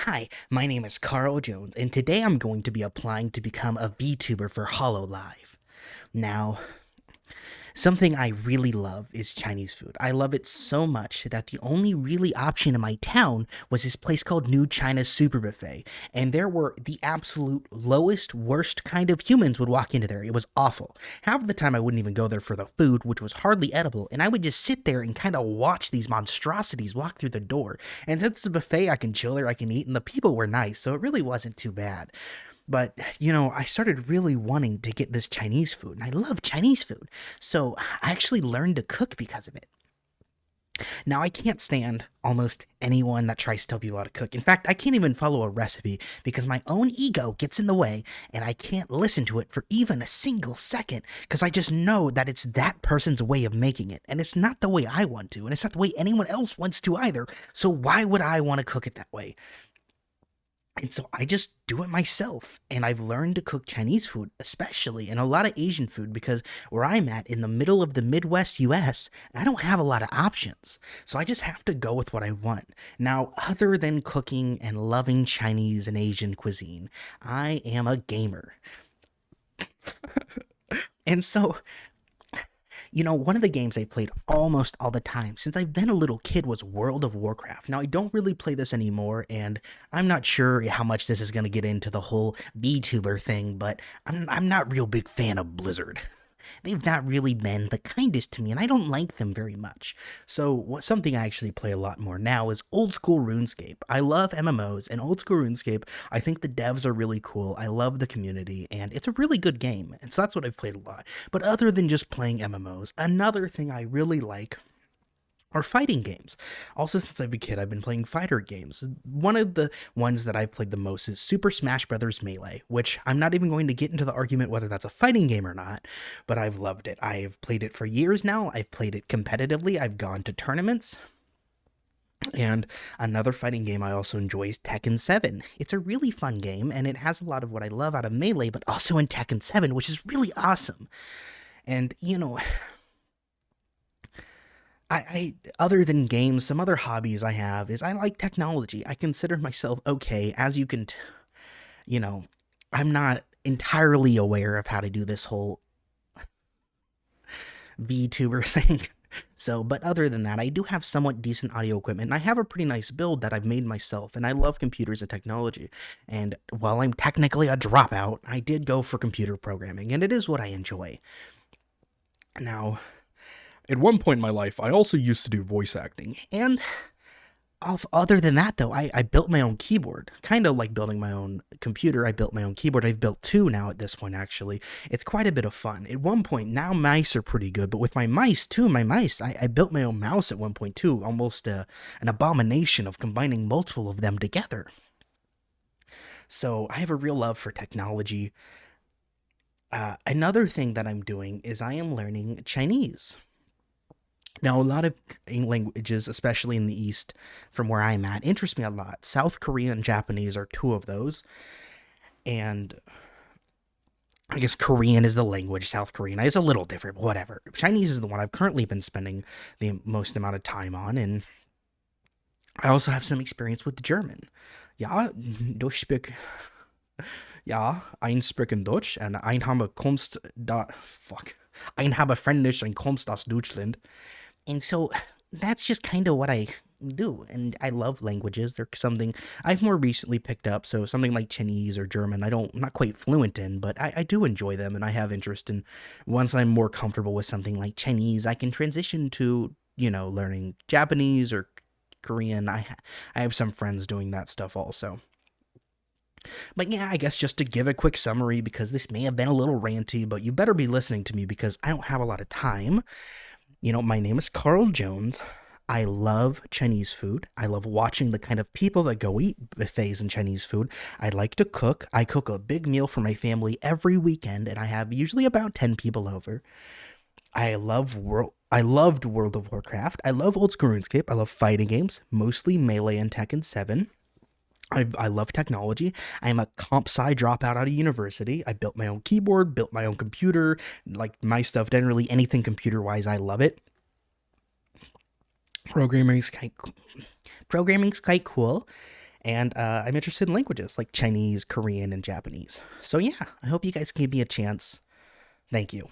Hi, my name is Carl Jones, and today I'm going to be applying to become a VTuber for Hololive. Now, something I really love is Chinese food. I love it so much that the only really option in my town was this place called New China Super Buffet, and there were the absolute lowest, worst kind of humans would walk into there. It was awful. Half of the time I wouldn't even go there for the food, which was hardly edible, and I would just sit there and kind of watch these monstrosities walk through the door. And since it's a buffet, I can chill there, I can eat, and the people were nice, so it really wasn't too bad. But, I started really wanting to get this Chinese food, and I love Chinese food. So I actually learned to cook because of it. Now, I can't stand almost anyone that tries to tell people how to cook. In fact, I can't even follow a recipe because my own ego gets in the way and I can't listen to it for even a single second because I just know that it's that person's way of making it. And it's not the way I want to, and it's not the way anyone else wants to either. So why would I want to cook it that way? And so I just do it myself. And I've learned to cook Chinese food, especially, and a lot of Asian food because where I'm at in the middle of the Midwest US, I don't have a lot of options. So I just have to go with what I want. Now, other than cooking and loving Chinese and Asian cuisine, I am a gamer. And so one of the games I played almost all the time since I've been a little kid was World of Warcraft. Now, I don't really play this anymore, and I'm not sure how much this is going to get into the whole VTuber thing, but I'm not real big fan of Blizzard. They've not really been the kindest to me, and I don't like them very much. So, something I actually play a lot more now is old school RuneScape. I love MMOs, and old school RuneScape, I think the devs are really cool. I love the community, and it's a really good game. And so that's what I've played a lot. But other than just playing MMOs, another thing I really like or fighting games. Also, since I've been a kid, I've been playing fighter games. One of the ones that I've played the most is Super Smash Bros. Melee, which I'm not even going to get into the argument whether that's a fighting game or not, but I've loved it. I've played it for years now. I've played it competitively. I've gone to tournaments. And another fighting game I also enjoy is Tekken 7. It's a really fun game, and it has a lot of what I love out of Melee, but also in Tekken 7, which is really awesome. And, I other than games, some other hobbies I have is I like technology. I consider myself okay, as you can, you know, I'm not entirely aware of how to do this whole VTuber thing. So, but other than that, I do have somewhat decent audio equipment, and I have a pretty nice build that I've made myself, and I love computers and technology. And while I'm technically a dropout, I did go for computer programming, and it is what I enjoy. Now, at one point in my life, I also used to do voice acting. And other than that, though, I built my own keyboard. Kind of like building my own computer, I built my own keyboard. I've built two now at this point, actually. It's quite a bit of fun. At one point, now mice are pretty good, but with my mice, too, I built my own mouse at one point, too. Almost an abomination of combining multiple of them together. So I have a real love for technology. Another thing that I'm doing is I am learning Chinese. Now, a lot of languages, especially in the East, from where I'm at, interest me a lot. South Korean and Japanese are two of those. And I guess Korean is the language, South Korean is a little different, but whatever. Chinese is the one I've currently been spending the most amount of time on. And I also have some experience with German. Ja, Deutsch speak. Ja, ein sprechen Deutsch and ein habe Kunst da. Fuck. Ein habe Fränkisch and kommst aus Deutschland. And so that's just kind of what I do. And I love languages. They're something I've more recently picked up. So something like Chinese or German, I'm not quite fluent in, but I do enjoy them and I have interest in. Once I'm more comfortable with something like Chinese, I can transition to, learning Japanese or Korean. I have some friends doing that stuff also. But yeah, I guess just to give a quick summary, because this may have been a little ranty, but you better be listening to me because I don't have a lot of time. My name is Carl Jones. I love Chinese food. I love watching the kind of people that go eat buffets and Chinese food. I like to cook. I cook a big meal for my family every weekend, and I have usually about 10 people over. I loved World of Warcraft. I love old school RuneScape. I love fighting games, mostly Melee and Tekken 7. I love technology. I'm a comp sci dropout out of university. I built my own keyboard, built my own computer. Like my stuff, generally anything computer wise, I love it. Programming's quite, programming's quite cool. And I'm interested in languages like Chinese, Korean, and Japanese. So yeah, I hope you guys can give me a chance. Thank you.